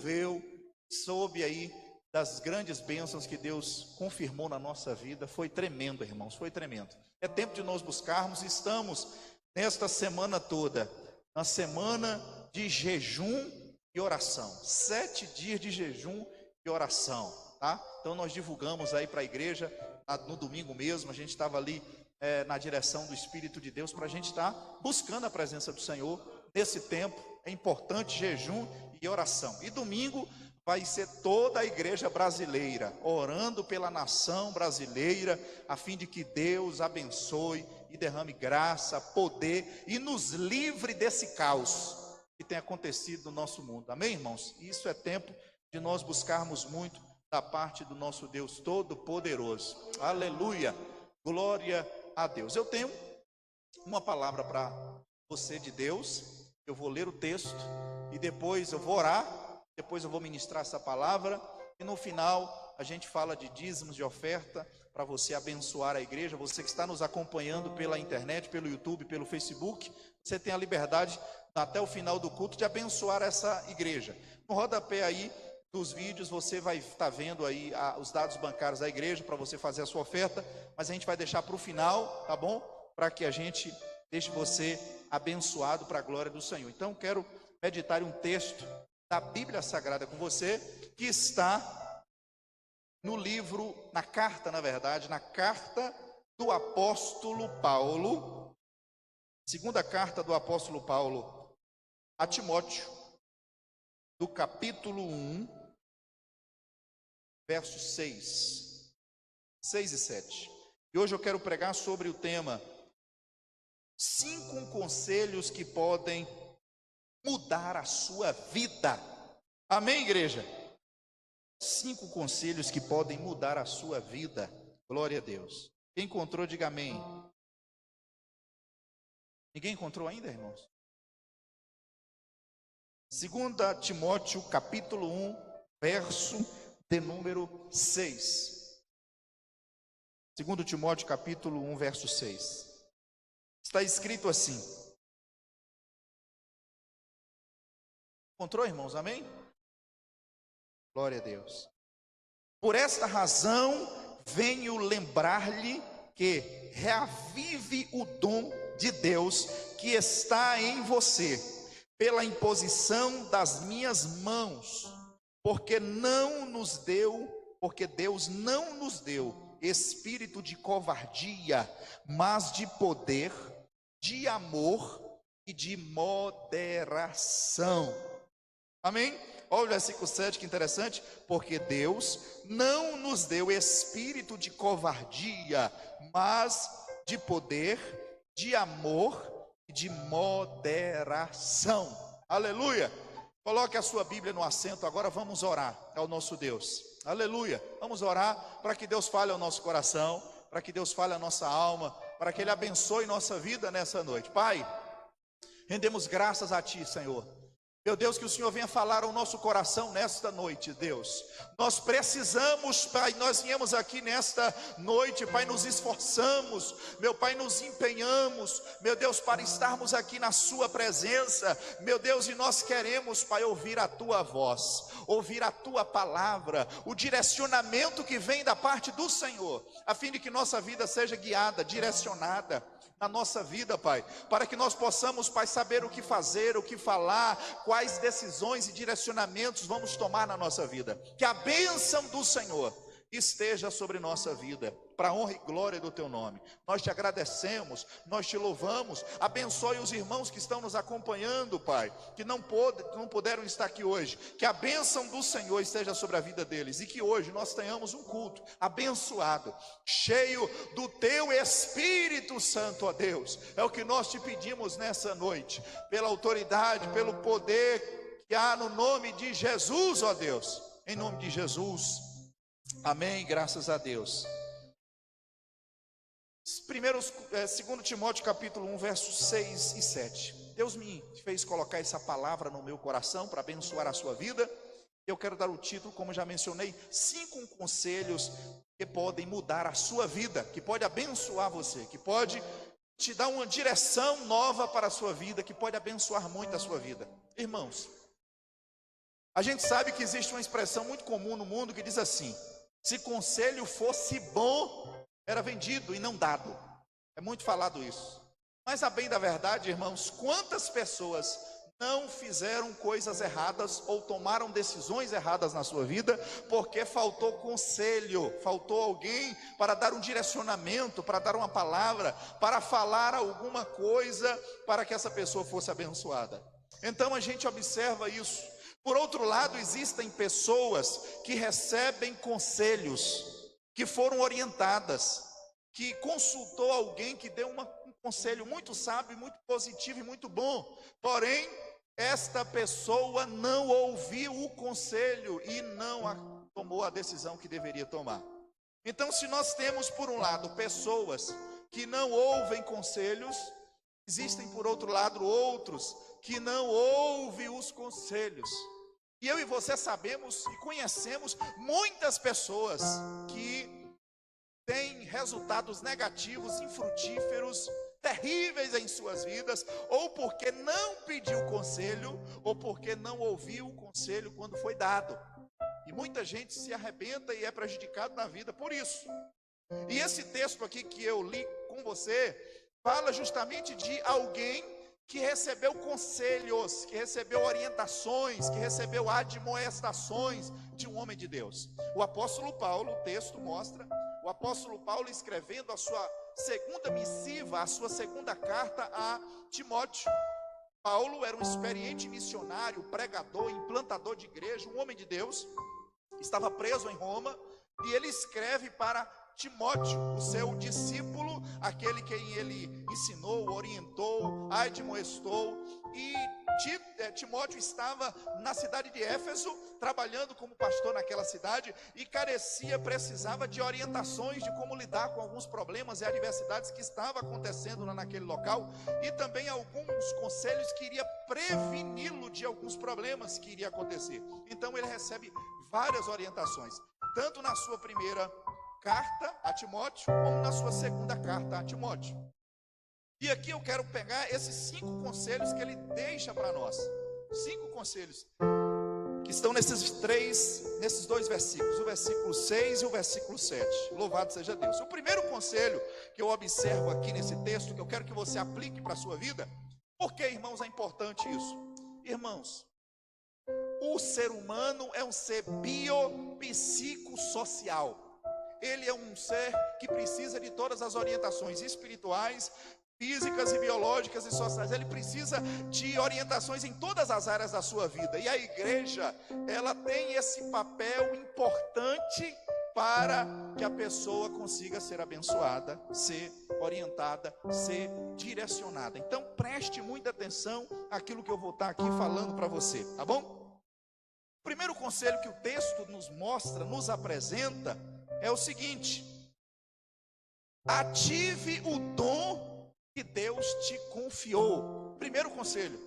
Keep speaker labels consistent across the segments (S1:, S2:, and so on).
S1: Veio, soube aí das grandes bênçãos que Deus confirmou na nossa vida. Foi tremendo, irmãos, foi tremendo. É tempo de nós buscarmos. Estamos nesta semana toda, na semana de jejum e oração. 7 dias de jejum e oração, tá? Então nós divulgamos aí para a igreja, no domingo mesmo, a gente estava ali na direção do Espírito de Deus, para a gente estar buscando a presença do Senhor nesse tempo. É importante jejum e oração. E domingo vai ser toda a igreja brasileira orando pela nação brasileira, a fim de que Deus abençoe e derrame graça, poder e nos livre desse caos que tem acontecido no nosso mundo. Amém, irmãos? Isso é tempo de nós buscarmos muito da parte do nosso Deus Todo-Poderoso. Aleluia! Glória a Deus. Eu tenho uma palavra para você de Deus. Eu vou ler o texto e depois eu vou orar, depois eu vou ministrar essa palavra e no final a gente fala de dízimos, de oferta, para você abençoar a igreja. Você que está nos acompanhando pela internet, pelo YouTube, pelo Facebook, você tem a liberdade até o final do culto de abençoar essa igreja. No rodapé aí dos vídeos você vai estar vendo aí os dados bancários da igreja para você fazer a sua oferta, mas a gente vai deixar para o final, tá bom? Para que a gente deixe você abençoado para a glória do Senhor. Então quero meditar em um texto da Bíblia Sagrada com você, que está no livro, na carta do apóstolo Paulo, segunda carta do apóstolo Paulo a Timóteo, do capítulo 1, versos 6 e 7. E hoje eu quero pregar sobre o tema 5 conselhos que podem mudar a sua vida. Amém, igreja? 5 conselhos que podem mudar a sua vida. Glória a Deus. Quem encontrou, diga amém. Ninguém encontrou ainda, irmãos? 2 Timóteo, capítulo 1, verso de número 6. 2 Timóteo, capítulo 1, verso 6. Está escrito assim. Encontrou, irmãos? Amém? Glória a Deus. Por esta razão, venho lembrar-lhe que reavive o dom de Deus que está em você, pela imposição das minhas mãos, porque Deus não nos deu espírito de covardia, mas de poder, de amor e de moderação. Amém? Olha o versículo 7, que interessante. Porque Deus não nos deu espírito de covardia, mas de poder, de amor e de moderação. Aleluia! Coloque a sua Bíblia no assento. Agora vamos orar ao nosso Deus. Aleluia! Vamos orar para que Deus fale ao nosso coração, para que Deus fale à nossa alma, para que Ele abençoe nossa vida nessa noite. Pai, rendemos graças a Ti, Senhor. Meu Deus, que o Senhor venha falar ao nosso coração nesta noite, Deus. Nós precisamos, Pai, nós viemos aqui nesta noite, Pai, nos esforçamos, meu Pai, nos empenhamos, meu Deus, para estarmos aqui na Sua presença, meu Deus, e nós queremos, Pai, ouvir a Tua voz, ouvir a Tua palavra, o direcionamento que vem da parte do Senhor, a fim de que nossa vida seja guiada, direcionada na nossa vida, Pai, para que nós possamos, Pai, saber o que fazer, o que falar, quais decisões e direcionamentos vamos tomar na nossa vida. Que a bênção do Senhor esteja sobre nossa vida, para a honra e glória do Teu nome. Nós Te agradecemos, nós Te louvamos. Abençoe os irmãos que estão nos acompanhando, Pai, que não puderam estar aqui hoje. Que a bênção do Senhor esteja sobre a vida deles, e que hoje nós tenhamos um culto abençoado, cheio do Teu Espírito Santo, ó Deus. É o que nós Te pedimos nessa noite, pela autoridade, pelo poder que há no nome de Jesus, ó Deus. Em nome de Jesus. Amém, graças a Deus. 2 Timóteo capítulo 1, versos 6 e 7. Deus me fez colocar essa palavra no meu coração para abençoar a sua vida. Eu quero dar o título, como já mencionei, 5 conselhos que podem mudar a sua vida, que pode abençoar você, que pode te dar uma direção nova para a sua vida, que pode abençoar muito a sua vida. Irmãos, A gente sabe que existe uma expressão muito comum no mundo que diz assim: se conselho fosse bom, era vendido e não dado. É muito falado isso. Mas a bem da verdade, irmãos, quantas pessoas não fizeram coisas erradas ou tomaram decisões erradas na sua vida porque faltou conselho, faltou alguém para dar um direcionamento, para dar uma palavra, para falar alguma coisa para que essa pessoa fosse abençoada. Então a gente observa isso. Por outro lado, existem pessoas que recebem conselhos, que foram orientadas, que consultou alguém que deu um conselho muito sábio, muito positivo e muito bom, porém esta pessoa não ouviu o conselho e não tomou a decisão que deveria tomar. Então, se nós temos por um lado pessoas que não ouvem conselhos, existem por outro lado outros que não ouvem os conselhos. E eu e você sabemos e conhecemos muitas pessoas que têm resultados negativos, infrutíferos, terríveis em suas vidas, ou porque não pediu conselho, ou porque não ouviu o conselho quando foi dado. E muita gente se arrebenta e é prejudicado na vida por isso. E esse texto aqui que eu li com você, fala justamente de alguém que recebeu conselhos, que recebeu orientações, que recebeu admoestações de um homem de Deus. O apóstolo Paulo, o texto mostra, o apóstolo Paulo escrevendo a sua segunda missiva, a sua segunda carta a Timóteo. Paulo era um experiente missionário, pregador, implantador de igreja, um homem de Deus, estava preso em Roma, e ele escreve para Timóteo, o seu discípulo, aquele quem ele ensinou, orientou, admoestou. E Timóteo estava na cidade de Éfeso, trabalhando como pastor naquela cidade, e precisava de orientações de como lidar com alguns problemas e adversidades que estavam acontecendo lá naquele local, e também alguns conselhos que iria preveni-lo de alguns problemas que iria acontecer. Então ele recebe várias orientações, tanto na sua primeira carta a Timóteo, como na sua segunda carta a Timóteo. E aqui eu quero pegar esses 5 conselhos que ele deixa para nós. 5 conselhos que estão nesses 2 versículos, o versículo 6 e o versículo 7. Louvado seja Deus. O primeiro conselho que eu observo aqui nesse texto, que eu quero que você aplique para a sua vida. Por que, irmãos, é importante isso? Irmãos, o ser humano é um ser biopsicossocial. Ele é um ser que precisa de todas as orientações espirituais, físicas e biológicas e sociais. Ele precisa de orientações em todas as áreas da sua vida. E a igreja, ela tem esse papel importante para que a pessoa consiga ser abençoada, ser orientada, ser direcionada. Então preste muita atenção àquilo que eu vou estar aqui falando para você, tá bom? O primeiro conselho que o texto nos mostra, nos apresenta, é o seguinte: ative o dom que Deus te confiou. Primeiro conselho,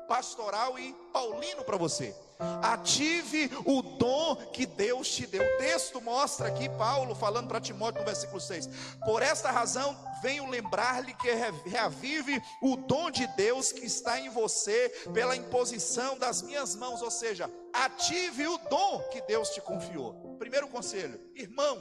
S1: pastoral e paulino para você: ative o dom que Deus te deu. O texto mostra aqui Paulo falando para Timóteo no versículo 6: por esta razão venho lembrar-lhe que reavive o dom de Deus que está em você pela imposição das minhas mãos. Ou seja, ative o dom que Deus te confiou. Primeiro conselho, irmã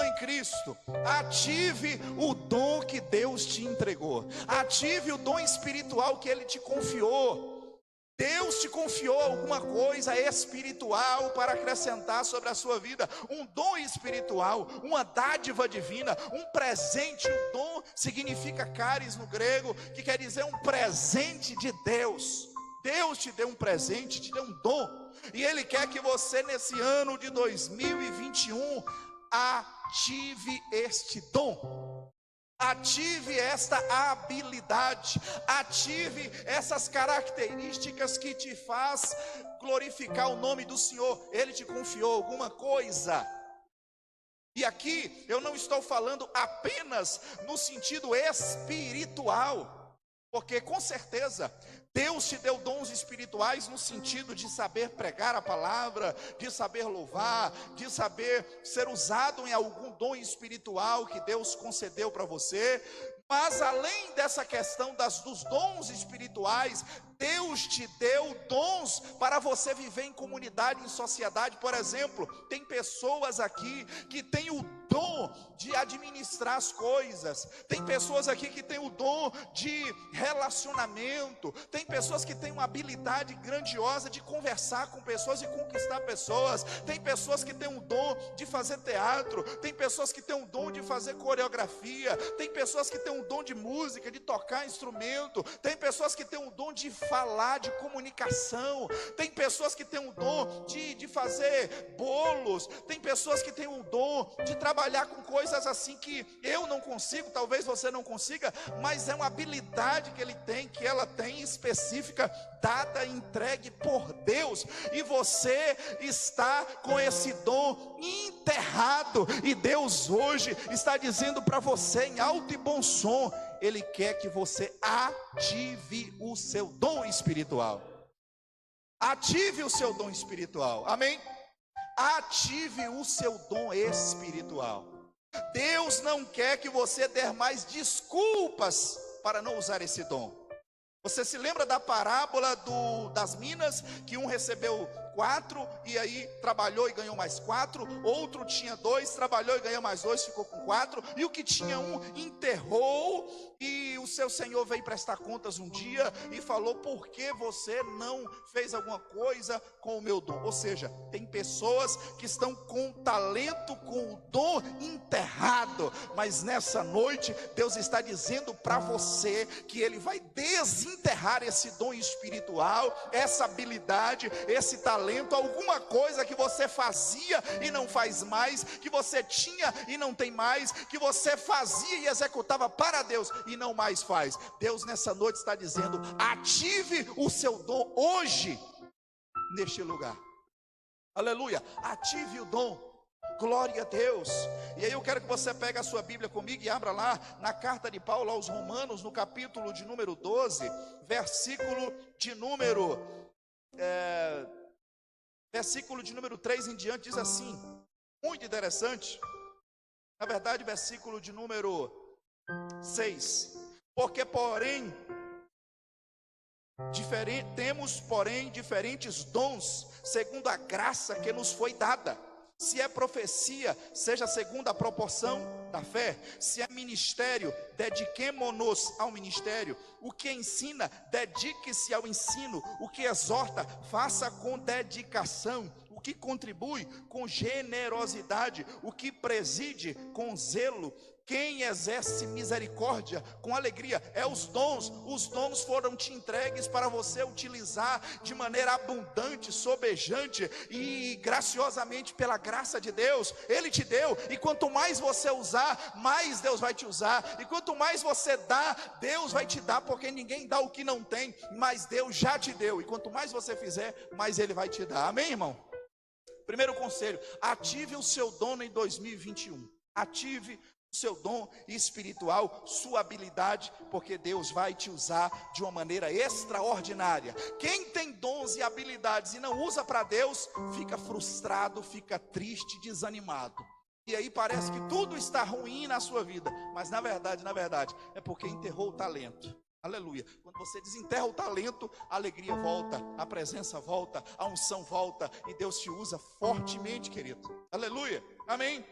S1: em Cristo, ative o dom que Deus te entregou, ative o dom espiritual que Ele te confiou. Deus te confiou alguma coisa espiritual para acrescentar sobre a sua vida, um dom espiritual, uma dádiva divina, um presente. O dom significa caris no grego, que quer dizer um presente de Deus. Deus te deu um presente, te deu um dom, e Ele quer que você nesse ano de 2021 ative este dom, ative esta habilidade, ative essas características que te faz glorificar o nome do Senhor. Ele te confiou alguma coisa. E aqui eu não estou falando apenas no sentido espiritual, porque com certeza Deus te deu dons espirituais no sentido de saber pregar a palavra, de saber louvar, de saber ser usado em algum dom espiritual que Deus concedeu para você. Mas além dessa questão dos dons espirituais, Deus te deu dons para você viver em comunidade, em sociedade. Por exemplo, tem pessoas aqui que têm o dom de administrar as coisas, tem pessoas aqui que têm o dom de relacionamento, tem pessoas que têm uma habilidade grandiosa de conversar com pessoas e conquistar pessoas, tem pessoas que têm o dom de fazer teatro, tem pessoas que têm o dom de fazer coreografia, tem pessoas que têm o dom de música, de tocar instrumento, tem pessoas que têm o dom de falar, de comunicação, tem pessoas que têm o dom de fazer bolos, tem pessoas que têm o dom de trabalhar com coisas assim que eu não consigo, talvez você não consiga, mas é uma habilidade que ele tem, que ela tem específica, dada, entregue por Deus, e você está com esse dom enterrado, e Deus hoje está dizendo para você em alto e bom som, Ele quer que você ative o seu dom espiritual. Ative o seu dom espiritual, amém? Ative o seu dom espiritual. Deus não quer que você dê mais desculpas para não usar esse dom. Você se lembra da parábola das minas, que um recebeu 4, e aí trabalhou e ganhou mais 4, outro tinha 2, trabalhou e ganhou mais 2, ficou com 4, e o que tinha 1 enterrou, e o seu senhor veio prestar contas um dia, e falou, por que você não fez alguma coisa com o meu dom? Ou seja, tem pessoas que estão com talento, com o dom enterrado, mas nessa noite, Deus está dizendo para você, que Ele vai desenterrar esse dom espiritual, essa habilidade, esse talento, alguma coisa que você fazia e não faz mais, que você tinha e não tem mais, que você fazia e executava para Deus e não mais faz. Deus nessa noite está dizendo, ative o seu dom hoje, neste lugar. Aleluia, ative o dom. Glória a Deus. E aí eu quero que você pegue a sua Bíblia comigo e abra lá na carta de Paulo aos Romanos, no capítulo de número 12, versículo de número 3 em diante, diz assim, muito interessante, na verdade versículo de número 6, porque temos porém diferentes dons, segundo a graça que nos foi dada. Se é profecia, seja segundo a proporção da fé. Se é ministério, dediquemo-nos ao ministério. O que ensina, dedique-se ao ensino. O que exorta, faça com dedicação. O que contribui, com generosidade. O que preside, com zelo. Quem exerce misericórdia com alegria, os dons foram te entregues para você utilizar de maneira abundante, sobejante e graciosamente pela graça de Deus. Ele te deu, e quanto mais você usar, mais Deus vai te usar, e quanto mais você dá, Deus vai te dar, porque ninguém dá o que não tem, mas Deus já te deu, e quanto mais você fizer, mais Ele vai te dar, amém, irmão? Primeiro conselho, ative o seu dom em 2021, ative seu dom espiritual, sua habilidade, porque Deus vai te usar de uma maneira extraordinária. Quem tem dons e habilidades e não usa para Deus, fica frustrado, fica triste, desanimado. E aí parece que tudo está ruim na sua vida, mas na verdade, é porque enterrou o talento. Aleluia. Quando você desenterra o talento, a alegria volta, a presença volta, a unção volta, e Deus te usa fortemente, querido. Aleluia. Amém.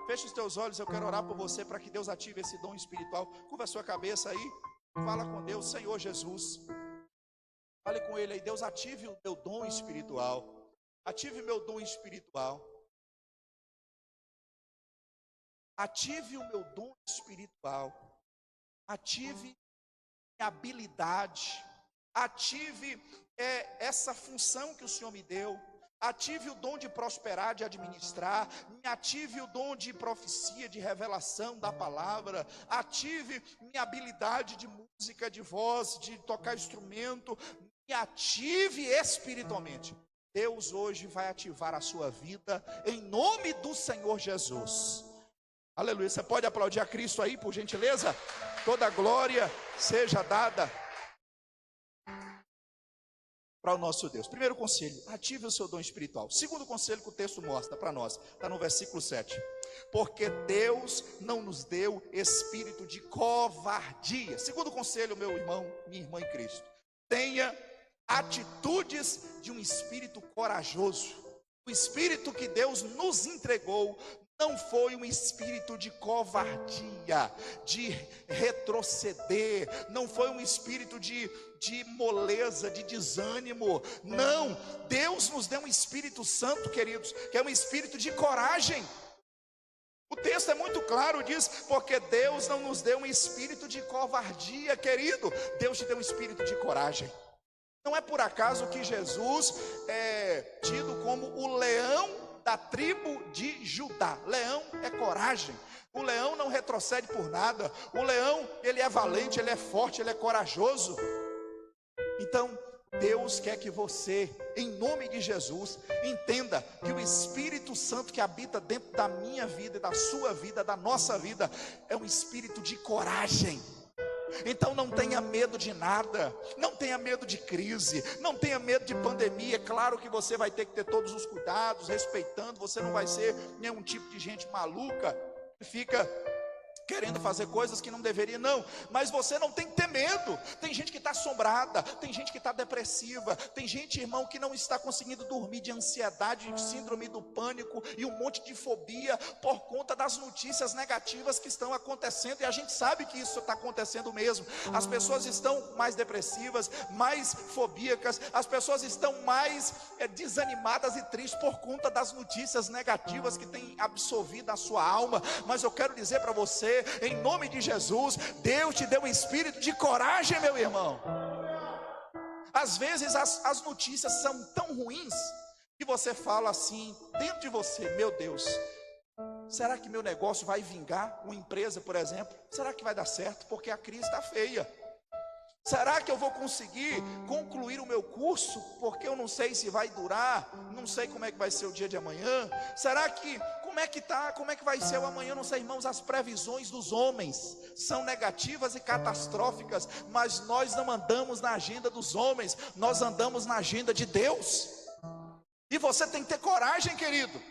S1: Feche os teus olhos, eu quero orar por você para que Deus ative esse dom espiritual. Curva a sua cabeça aí, fala com Deus. Senhor Jesus, fale com Ele aí. Deus, ative o meu dom espiritual, ative meu dom espiritual, ative o meu dom espiritual, ative minha habilidade, ative essa função que o Senhor me deu. Ative o dom de prosperar, de administrar. Ative o dom de profecia, de revelação da palavra. Ative minha habilidade de música, de voz, de tocar instrumento. Me ative espiritualmente. Deus hoje vai ativar a sua vida em nome do Senhor Jesus. Aleluia. Você pode aplaudir a Cristo aí, por gentileza? Toda glória seja dada para o nosso Deus. Primeiro conselho, ative o seu dom espiritual. Segundo conselho que o texto mostra para nós, está no versículo 7. Porque Deus não nos deu espírito de covardia. Segundo conselho, meu irmão, minha irmã em Cristo, tenha atitudes de um espírito corajoso. O espírito que Deus nos entregou não foi um espírito de covardia, de retroceder, não foi um espírito de moleza, de desânimo. Não, Deus nos deu um Espírito Santo, queridos, que é um espírito de coragem. O texto é muito claro, diz: porque Deus não nos deu um espírito de covardia, querido, Deus te deu um espírito de coragem. Não é por acaso que Jesus é tido como o leão da tribo de Judá. Leão é coragem. O leão não retrocede por nada. O leão, ele é valente, ele é forte, ele é corajoso. Então, Deus quer que você, em nome de Jesus, entenda que o Espírito Santo que habita dentro da minha vida, da sua vida, da nossa vida, é um espírito de coragem. Então não tenha medo de nada, não tenha medo de crise, não tenha medo de pandemia. É claro que você vai ter que ter todos os cuidados, respeitando. Você não vai ser nenhum tipo de gente maluca que fica querendo fazer coisas que não deveria, não. Mas você não tem que ter medo. Tem gente que está assombrada, tem gente que está depressiva, tem gente, irmão, que não está conseguindo dormir, de ansiedade, de síndrome do pânico e um monte de fobia por conta das notícias negativas que estão acontecendo. E a gente sabe que isso está acontecendo mesmo. As pessoas estão mais depressivas, mais fobíacas, as pessoas estão mais desanimadas e tristes por conta das notícias negativas que têm absorvido a sua alma. Mas eu quero dizer para você, em nome de Jesus, Deus te deu um espírito de coragem, meu irmão. Às vezes as notícias são tão ruins que você fala assim dentro de você: meu Deus, será que meu negócio vai vingar? Uma empresa, por exemplo, será que vai dar certo? Porque a crise está feia. Será que eu vou conseguir concluir o meu curso? Porque eu não sei se vai durar, não sei como é que vai ser o dia de amanhã. Será que, como é que vai ser o amanhã? Não sei, irmãos, as previsões dos homens são negativas e catastróficas, mas nós não andamos na agenda dos homens, nós andamos na agenda de Deus. E você tem que ter coragem, querido.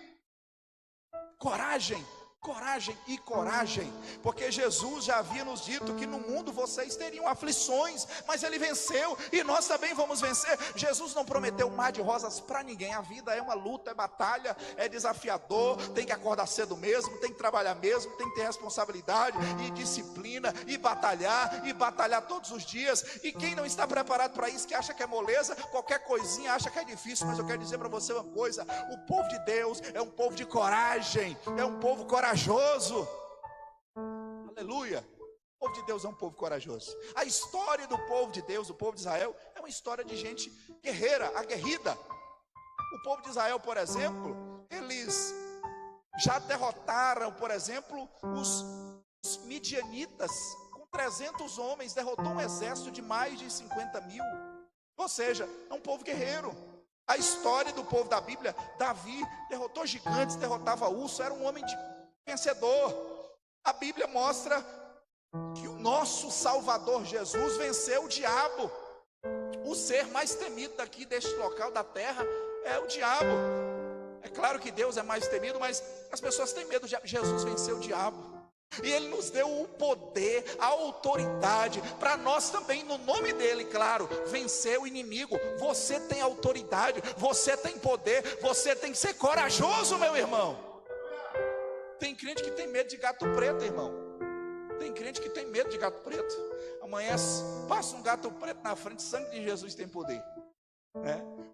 S1: Coragem. Coragem e coragem, porque Jesus já havia nos dito que no mundo vocês teriam aflições, mas Ele venceu e nós também vamos vencer. Jesus não prometeu um mar de rosas para ninguém. A vida é uma luta, é batalha, é desafiador. Tem que acordar cedo mesmo, tem que trabalhar mesmo, tem que ter responsabilidade e disciplina e batalhar todos os dias. E quem não está preparado para isso, que acha que é moleza, qualquer coisinha acha que é difícil. Mas eu quero dizer para você uma coisa: o povo de Deus é um povo de coragem, é um povo corajoso. Aleluia. O povo de Deus é um povo corajoso. A história do povo de Deus, do povo de Israel, é uma história de gente guerreira, aguerrida. O povo de Israel, por exemplo, eles já derrotaram, por exemplo, os midianitas. Com 300 homens, derrotou um exército de mais de 50 mil. Ou seja, é um povo guerreiro. A história do povo da Bíblia: Davi derrotou gigantes, derrotava urso, era um homem vencedor. A Bíblia mostra que o nosso Salvador Jesus venceu o diabo. O ser mais temido daqui deste local da terra é o diabo. É claro que Deus é mais temido, mas as pessoas têm medo. Jesus venceu o diabo. E Ele nos deu o poder, a autoridade, para nós também, no nome dEle, claro, vencer o inimigo. Você tem autoridade, você tem poder, você tem que ser corajoso, meu irmão. Tem crente que tem medo de gato preto, irmão. Tem crente que tem medo de gato preto. Amanhã passa um gato preto na frente, sangue de Jesus tem poder.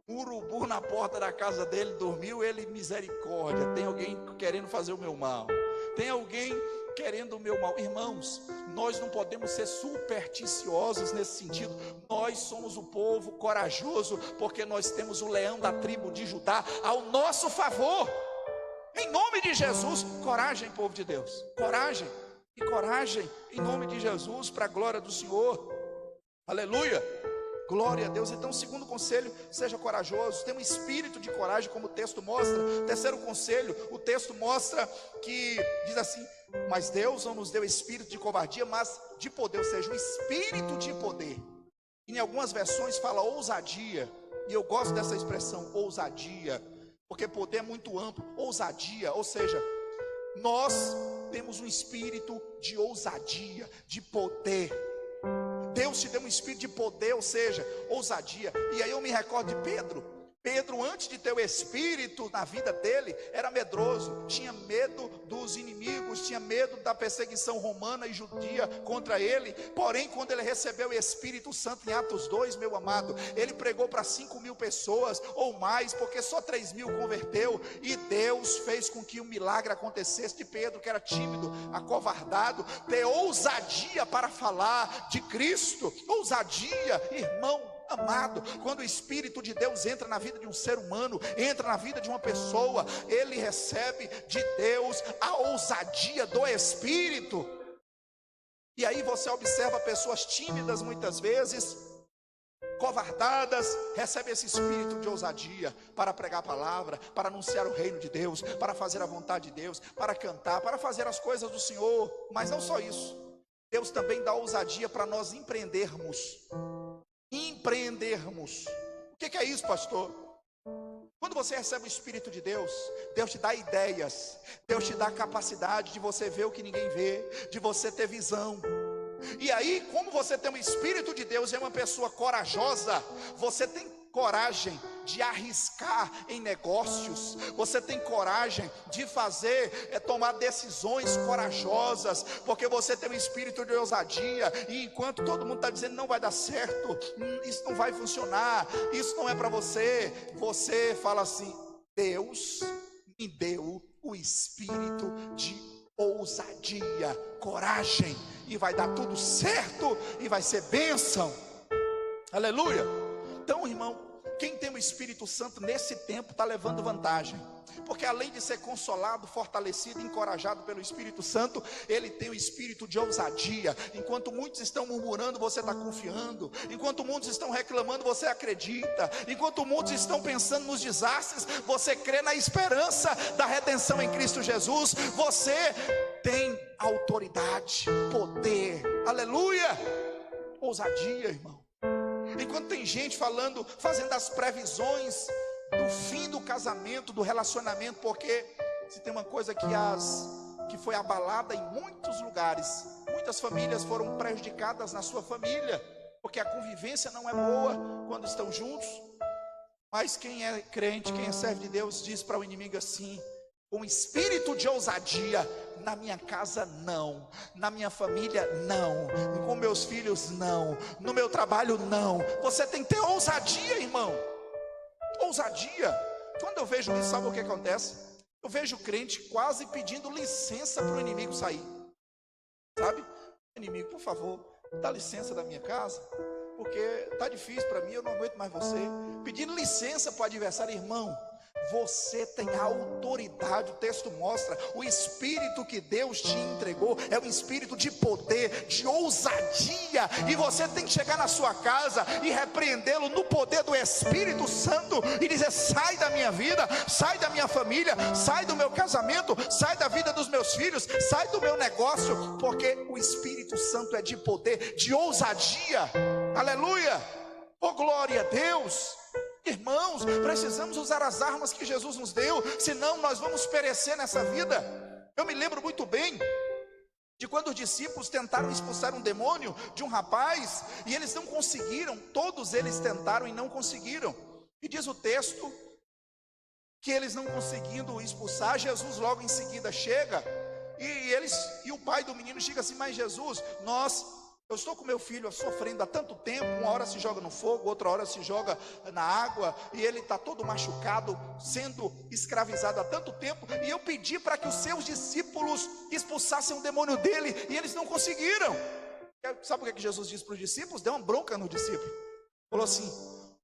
S1: Um urubu na porta da casa dele, dormiu, ele, misericórdia. Tem alguém querendo fazer o meu mal. Tem alguém querendo o meu mal. Irmãos, nós não podemos ser supersticiosos nesse sentido. Nós somos o povo corajoso, porque nós temos o leão da tribo de Judá ao nosso favor. Em nome de Jesus, coragem, povo de Deus. Coragem e coragem, em nome de Jesus, para a glória do Senhor. Aleluia. Glória a Deus. Então, segundo conselho, seja corajoso. Tenha um espírito de coragem, como o texto mostra. Terceiro conselho, o texto mostra que diz assim: mas Deus não nos deu espírito de covardia, mas de poder. Ou seja, um espírito de poder. Em algumas versões fala ousadia. E eu gosto dessa expressão, ousadia, porque poder é muito amplo. Ousadia, ou seja, nós temos um espírito de ousadia, de poder. Deus te deu um espírito de poder, ou seja, ousadia. E aí eu me recordo de Pedro. Pedro, antes de ter o Espírito na vida dele, era medroso, tinha medo dos inimigos, tinha medo da perseguição romana e judia contra ele. Porém, quando ele recebeu o Espírito Santo em Atos 2, meu amado, ele pregou para 5.000 pessoas ou mais, porque só 3.000 converteu, e Deus fez com que um milagre acontecesse de Pedro, que era tímido, acovardado, ter ousadia para falar de Cristo. Ousadia, irmão amado, quando o Espírito de Deus entra na vida de um ser humano, entra na vida de uma pessoa, ele recebe de Deus a ousadia do Espírito. E aí você observa pessoas tímidas muitas vezes, covardadas, recebem esse espírito de ousadia para pregar a palavra, para anunciar o reino de Deus, para fazer a vontade de Deus, para cantar, para fazer as coisas do Senhor. Mas não só isso, Deus também dá ousadia para nós empreendermos. O que é isso, pastor? Quando você recebe o Espírito de Deus, Deus te dá ideias, Deus te dá a capacidade de você ver o que ninguém vê, de você ter visão. E aí, como você tem o Espírito de Deus e é uma pessoa corajosa, você tem coragem de arriscar em negócios, você tem coragem de fazer, tomar decisões corajosas, porque você tem um espírito de ousadia. E enquanto todo mundo está dizendo não vai dar certo, isso não vai funcionar, isso não é para você, você fala assim: Deus me deu o espírito de ousadia, coragem, e vai dar tudo certo, e vai ser bênção. Aleluia. Então, irmão, quem tem o Espírito Santo nesse tempo está levando vantagem, porque além de ser consolado, fortalecido, encorajado pelo Espírito Santo, ele tem o espírito de ousadia. Enquanto muitos estão murmurando, você está confiando. Enquanto muitos estão reclamando, você acredita. Enquanto muitos estão pensando nos desastres, você crê na esperança da redenção em Cristo Jesus. Você tem autoridade, poder, aleluia, ousadia, irmão. Enquanto tem gente falando, fazendo as previsões do fim do casamento, do relacionamento, porque se tem uma coisa que foi abalada em muitos lugares, muitas famílias foram prejudicadas na sua família, porque a convivência não é boa quando estão juntos. Mas quem é crente, quem é servo de Deus, diz para o inimigo assim, com espírito de ousadia: na minha casa não, na minha família não, com meus filhos não, no meu trabalho não. Você tem que ter ousadia, irmão, ousadia. Quando eu vejo isso, sabe o que acontece? Eu vejo crente quase pedindo licença para o inimigo sair, sabe? Inimigo, por favor, dá licença da minha casa, porque está difícil para mim, eu não aguento mais você. Pedindo licença para o adversário. Irmão, você tem a autoridade. O texto mostra, o espírito que Deus te entregou é um espírito de poder, de ousadia, e você tem que chegar na sua casa e repreendê-lo no poder do Espírito Santo e dizer: sai da minha vida, sai da minha família, sai do meu casamento, sai da vida dos meus filhos, sai do meu negócio, porque o Espírito Santo é de poder, de ousadia. Aleluia, oh glória a Deus. Irmãos, precisamos usar as armas que Jesus nos deu, senão nós vamos perecer nessa vida. Eu me lembro muito bem de quando os discípulos tentaram expulsar um demônio de um rapaz, e eles não conseguiram. Todos eles tentaram e não conseguiram. E diz o texto que eles não conseguindo expulsar, Jesus logo em seguida chega, e o pai do menino chega assim: mas Jesus, eu estou com meu filho sofrendo há tanto tempo, uma hora se joga no fogo, outra hora se joga na água, e ele está todo machucado, sendo escravizado há tanto tempo, e eu pedi para que os seus discípulos expulsassem o demônio dele, e eles não conseguiram. Sabe o que Jesus disse para os discípulos? Deu uma bronca no discípulo, falou assim: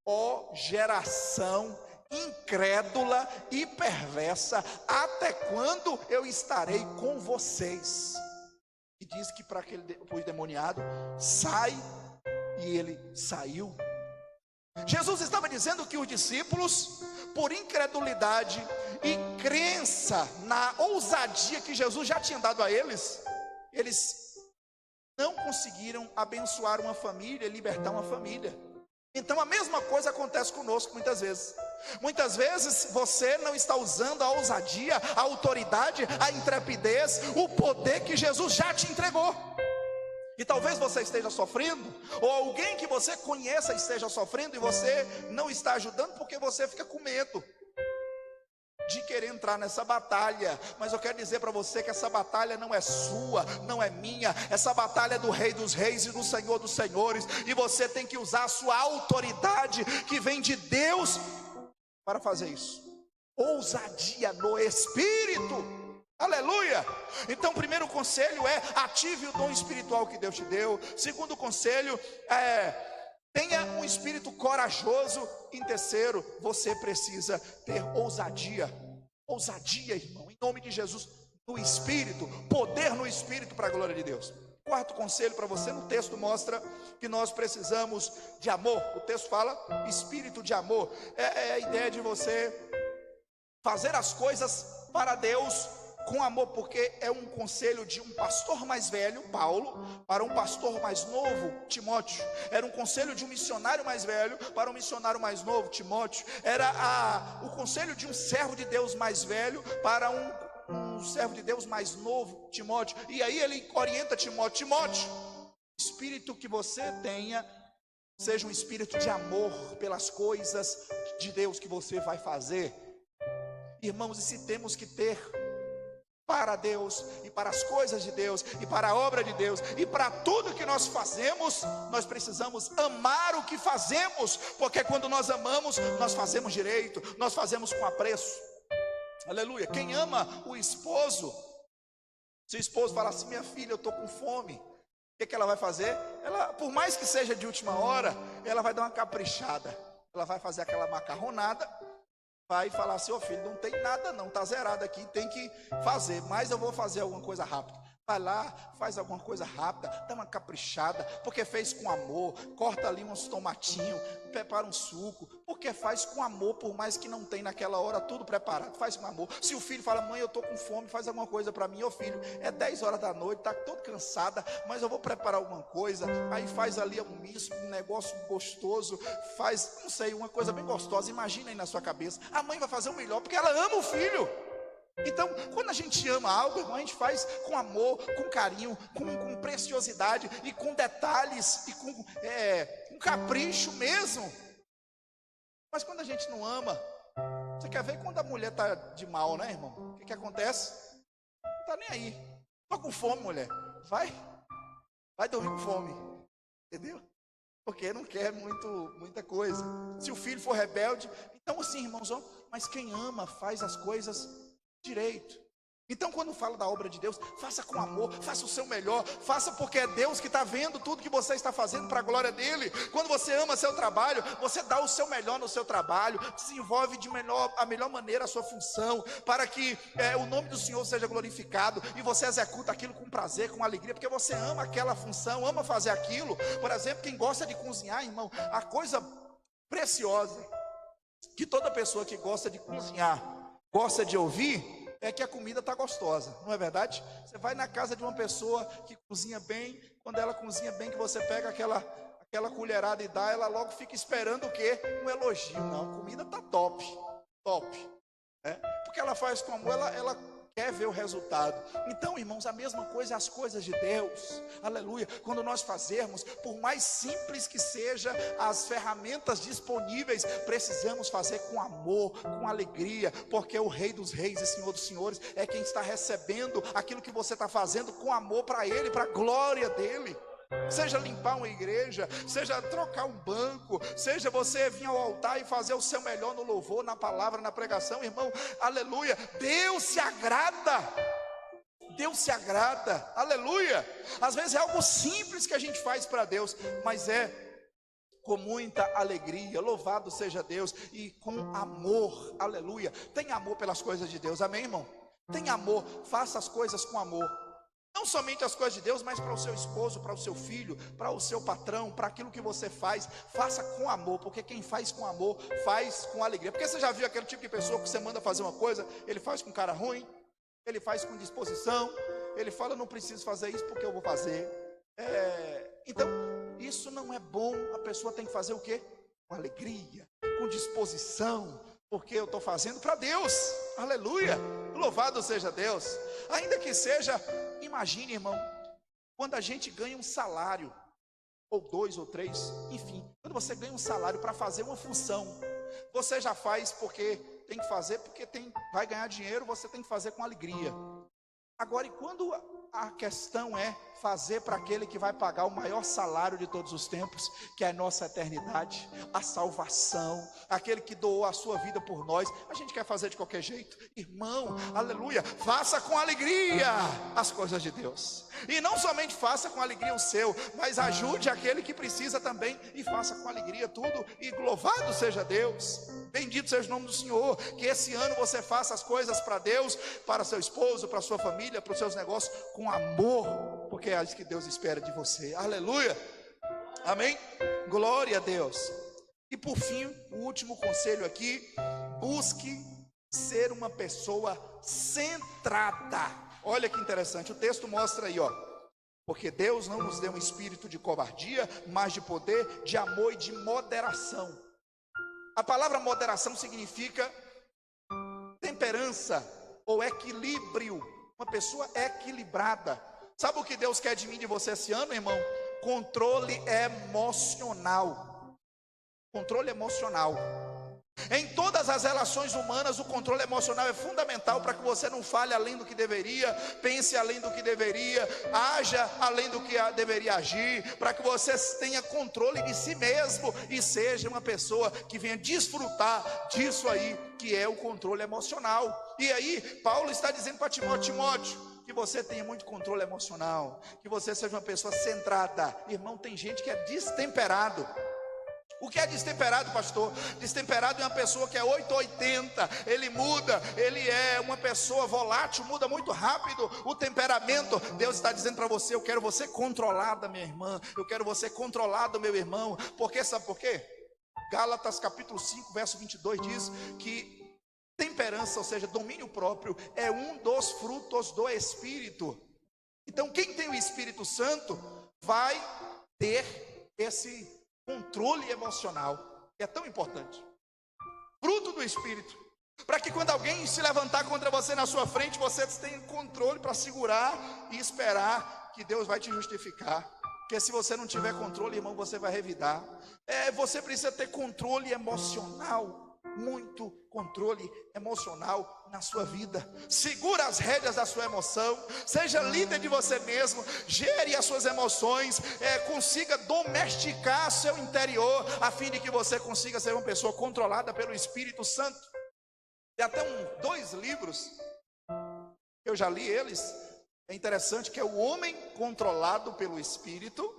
S1: ó geração incrédula e perversa, até quando eu estarei com vocês? E diz que para o endemoniado: sai, e ele saiu. Jesus estava dizendo que os discípulos, por incredulidade e crença na ousadia que Jesus já tinha dado a eles, eles não conseguiram abençoar uma família, libertar uma família. Então a mesma coisa acontece conosco muitas vezes. Muitas vezes você não está usando a ousadia, a autoridade, a intrepidez, o poder que Jesus já te entregou. E talvez você esteja sofrendo, ou alguém que você conheça esteja sofrendo, e você não está ajudando porque você fica com medo de querer entrar nessa batalha. Mas eu quero dizer para você que essa batalha não é sua, não é minha. Essa batalha é do Rei dos Reis e do Senhor dos Senhores, e você tem que usar a sua autoridade que vem de Deus para fazer isso. Ousadia no Espírito. Aleluia. Então, primeiro conselho é: ative o dom espiritual que Deus te deu. Segundo conselho é: tenha um espírito corajoso. Em terceiro, você precisa ter ousadia. Ousadia, irmão, em nome de Jesus, no Espírito, poder no Espírito para a glória de Deus. Quarto conselho para você, no texto mostra que nós precisamos de amor. O texto fala espírito de amor. É a ideia de você fazer as coisas para Deus com amor, porque é um conselho de um pastor mais velho, Paulo, para um pastor mais novo, Timóteo. Era um conselho de um missionário mais velho para um missionário mais novo, Timóteo. Era o conselho de um servo de Deus mais velho para um servo de Deus mais novo, Timóteo. E aí ele orienta Timóteo: espírito que você tenha seja um espírito de amor pelas coisas de Deus que você vai fazer. Irmãos, e se temos que ter para Deus, e para as coisas de Deus, e para a obra de Deus, e para tudo que nós fazemos, nós precisamos amar o que fazemos, porque quando nós amamos, nós fazemos direito, nós fazemos com apreço. Aleluia. Quem ama o esposo, se o esposo falar assim: minha filha, eu estou com fome, o que ela vai fazer? Ela, por mais que seja de última hora, ela vai dar uma caprichada, ela vai fazer aquela macarronada, vai falar assim: ô filho, não tem nada não, está zerado aqui, tem que fazer, mas eu vou fazer alguma coisa rápida. Vai lá, faz alguma coisa rápida, dá uma caprichada, porque fez com amor, corta ali uns tomatinhos, prepara um suco, porque faz com amor, por mais que não tem naquela hora tudo preparado, faz com amor. Se o filho fala: mãe, eu estou com fome, faz alguma coisa para mim. Ô filho, é 10 horas da noite, está todo cansada, mas eu vou preparar alguma coisa. Aí faz ali um misto, um negócio gostoso, faz, não sei, uma coisa bem gostosa. Imagina aí na sua cabeça, a mãe vai fazer o melhor, porque ela ama o filho. Então, quando a gente ama algo, irmão, a gente faz com amor, com carinho, com preciosidade, e com detalhes, e com capricho mesmo. Mas quando a gente não ama, você quer ver quando a mulher está de mal, né, irmão? O que acontece? Não está nem aí. Estou com fome, mulher. Vai dormir com fome, entendeu? Porque não quer muita coisa. Se o filho for rebelde, então assim, irmãos, mas quem ama faz as coisas direito. Então, quando fala da obra de Deus, faça com amor, faça o seu melhor, faça porque é Deus que está vendo tudo que você está fazendo para a glória dele. Quando você ama seu trabalho, você dá o seu melhor no seu trabalho, desenvolve a melhor maneira a sua função, para que o nome do Senhor seja glorificado, e você executa aquilo com prazer, com alegria, porque você ama aquela função, ama fazer aquilo. Por exemplo, quem gosta de cozinhar, irmão, a coisa preciosa que toda pessoa que gosta de cozinhar gosta de ouvir é que a comida está gostosa, não é verdade? Você vai na casa de uma pessoa que cozinha bem, quando ela cozinha bem, que você pega aquela colherada e dá, ela logo fica esperando o quê? Um elogio. Não, a comida está top, porque ela faz com amor, ela quer ver o resultado. Então, irmãos, a mesma coisa é as coisas de Deus. Aleluia. Quando nós fazermos, por mais simples que seja as ferramentas disponíveis, precisamos fazer com amor, com alegria, porque o Rei dos Reis e Senhor dos Senhores é quem está recebendo aquilo que você está fazendo com amor para Ele, para a glória dEle. Seja limpar uma igreja, seja trocar um banco, seja você vir ao altar e fazer o seu melhor no louvor, na palavra, na pregação, irmão, aleluia. Deus se agrada, aleluia. Às vezes é algo simples que a gente faz para Deus, mas é com muita alegria. Louvado seja Deus, e com amor, aleluia. Tem amor pelas coisas de Deus, amém, irmão? Tem amor, faça as coisas com amor. Não somente as coisas de Deus, mas para o seu esposo, para o seu filho, para o seu patrão, para aquilo que você faz, faça com amor, porque quem faz com amor, faz com alegria. Porque você já viu aquele tipo de pessoa que você manda fazer uma coisa, ele faz com cara ruim, ele faz com disposição, ele fala: não preciso fazer isso porque eu vou fazer. Então, isso não é bom. A pessoa tem que fazer o quê? Com alegria, com disposição, porque eu estou fazendo para Deus, aleluia, louvado seja Deus. Ainda que seja, imagine, irmão, quando a gente ganha um salário, ou 2 ou 3, enfim, quando você ganha um salário para fazer uma função, você já faz porque tem que fazer, porque vai ganhar dinheiro, você tem que fazer com alegria. Agora, e quando a questão é fazer para aquele que vai pagar o maior salário de todos os tempos, que é a nossa eternidade, a salvação, aquele que doou a sua vida por nós, a gente quer fazer de qualquer jeito. Irmão, aleluia, faça com alegria as coisas de Deus, e não somente faça com alegria o seu, mas ajude aquele que precisa também, e faça com alegria tudo, e louvado seja Deus, bendito seja o nome do Senhor. Que esse ano você faça as coisas para Deus, para seu esposo, para sua família, para os seus negócios, com amor, porque é isso que Deus espera de você. Aleluia, amém, glória a Deus. E por fim, o último conselho aqui: busque ser uma pessoa centrada. Olha que interessante, o texto mostra aí, ó: porque Deus não nos deu um espírito de covardia, mas de poder, de amor e de moderação. A palavra moderação significa temperança ou equilíbrio, uma pessoa equilibrada. Sabe o que Deus quer de mim e de você esse ano, irmão? Controle emocional. Controle emocional. Em todas as relações humanas, o controle emocional é fundamental para que você não fale além do que deveria, pense além do que deveria, haja além do que deveria agir, para que você tenha controle de si mesmo e seja uma pessoa que venha desfrutar disso aí, que é o controle emocional. E aí, Paulo está dizendo para Timóteo: que você tenha muito controle emocional, que você seja uma pessoa centrada. Irmão, tem gente que é destemperado. O que é destemperado, pastor? Destemperado é uma pessoa que é 880, ele muda, ele é uma pessoa volátil, muda muito rápido o temperamento. Deus está dizendo para você: eu quero você controlada, minha irmã, eu quero você controlado, meu irmão. Porque sabe por quê? Gálatas capítulo 5, verso 22 diz que temperança, ou seja, domínio próprio, é um dos frutos do Espírito. Então quem tem o Espírito Santo vai ter esse controle emocional, que é tão importante. Fruto do Espírito, para que quando alguém se levantar contra você na sua frente, você tenha controle para segurar e esperar que Deus vai te justificar. Porque se você não tiver controle, irmão, você vai revidar. Você precisa ter controle emocional, muito controle emocional na sua vida. Segura as rédeas da sua emoção, seja líder de você mesmo, gere as suas emoções, consiga domesticar seu interior, a fim de que você consiga ser uma pessoa controlada pelo Espírito Santo. Tem até 2 livros, eu já li eles, é interessante, que é O Homem Controlado pelo Espírito,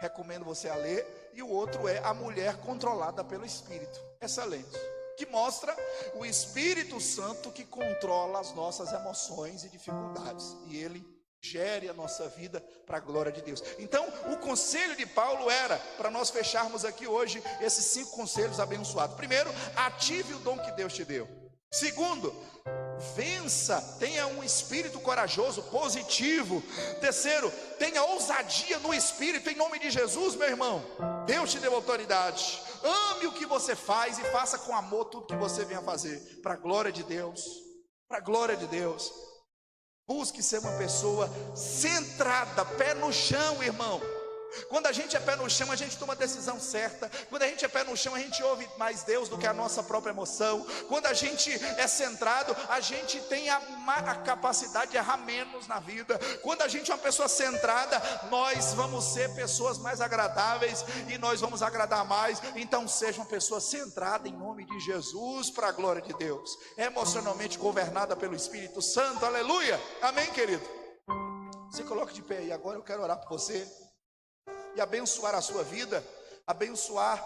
S1: recomendo você a ler, e o outro é A Mulher Controlada pelo Espírito, excelente, que mostra o Espírito Santo que controla as nossas emoções e dificuldades, e ele gere a nossa vida para a glória de Deus. Então, o conselho de Paulo era, para nós fecharmos aqui hoje, esses 5 conselhos abençoados. Primeiro, ative o dom que Deus te deu. Segundo, vença, tenha um espírito corajoso, positivo. Terceiro, tenha ousadia no espírito, em nome de Jesus, meu irmão. Deus te deu autoridade. Ame o que você faz e faça com amor tudo que você venha fazer, para a glória de Deus, para a glória de Deus. Busque ser uma pessoa centrada, pé no chão, irmão. Quando a gente é pé no chão, a gente toma a decisão certa. Quando a gente é pé no chão, a gente ouve mais Deus do que a nossa própria emoção. Quando a gente é centrado, a gente tem a capacidade de errar menos na vida. Quando a gente é uma pessoa centrada, nós vamos ser pessoas mais agradáveis e nós vamos agradar mais. Então seja uma pessoa centrada em nome de Jesus, para a glória de Deus, emocionalmente governada pelo Espírito Santo. Aleluia, amém, querido? Se coloque de pé aí. Agora eu quero orar por você e abençoar a sua vida, abençoar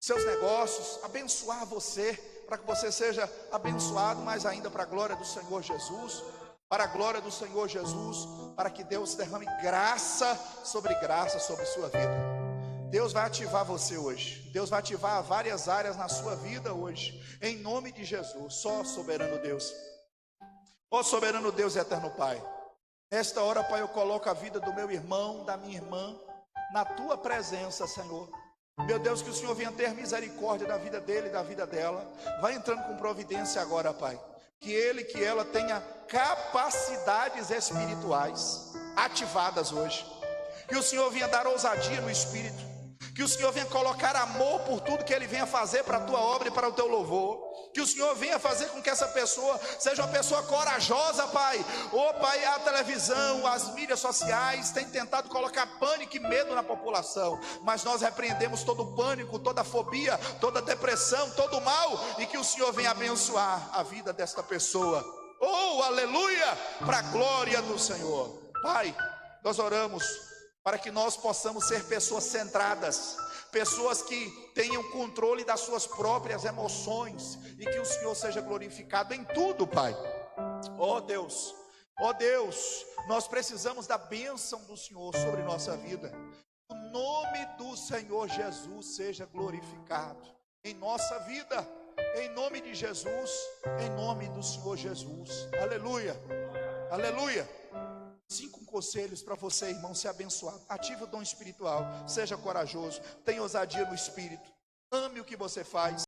S1: seus negócios, abençoar você, para que você seja abençoado mais ainda para a glória do Senhor Jesus, para a glória do Senhor Jesus, para que Deus derrame graça sobre sua vida. Deus vai ativar você hoje, Deus vai ativar várias áreas na sua vida hoje, em nome de Jesus. Só soberano Deus, ó soberano Deus e eterno Pai, nesta hora, Pai, eu coloco a vida do meu irmão, da minha irmã, na tua presença, Senhor. Meu Deus, que o Senhor venha ter misericórdia da vida dele e da vida dela. Vai entrando com providência agora, Pai. Que ele, que ela tenha capacidades espirituais, ativadas hoje. Que o Senhor venha dar ousadia no Espírito. Que o Senhor venha colocar amor por tudo que Ele venha fazer para a tua obra e para o teu louvor. Que o Senhor venha fazer com que essa pessoa seja uma pessoa corajosa, Pai. Pai, a televisão, as mídias sociais têm tentado colocar pânico e medo na população, mas nós repreendemos todo o pânico, toda a fobia, toda a depressão, todo o mal, e que o Senhor venha abençoar a vida desta pessoa. Aleluia, para a glória do Senhor. Pai, nós oramos para que nós possamos ser pessoas centradas, pessoas que tenham controle das suas próprias emoções, e que o Senhor seja glorificado em tudo, Pai. Deus, nós precisamos da bênção do Senhor sobre nossa vida. O nome do Senhor Jesus seja glorificado em nossa vida, em nome de Jesus, em nome do Senhor Jesus. Aleluia, aleluia. 5 conselhos para você, irmão, ser abençoado. Ative o dom espiritual, seja corajoso, tenha ousadia no Espírito, ame o que você faz.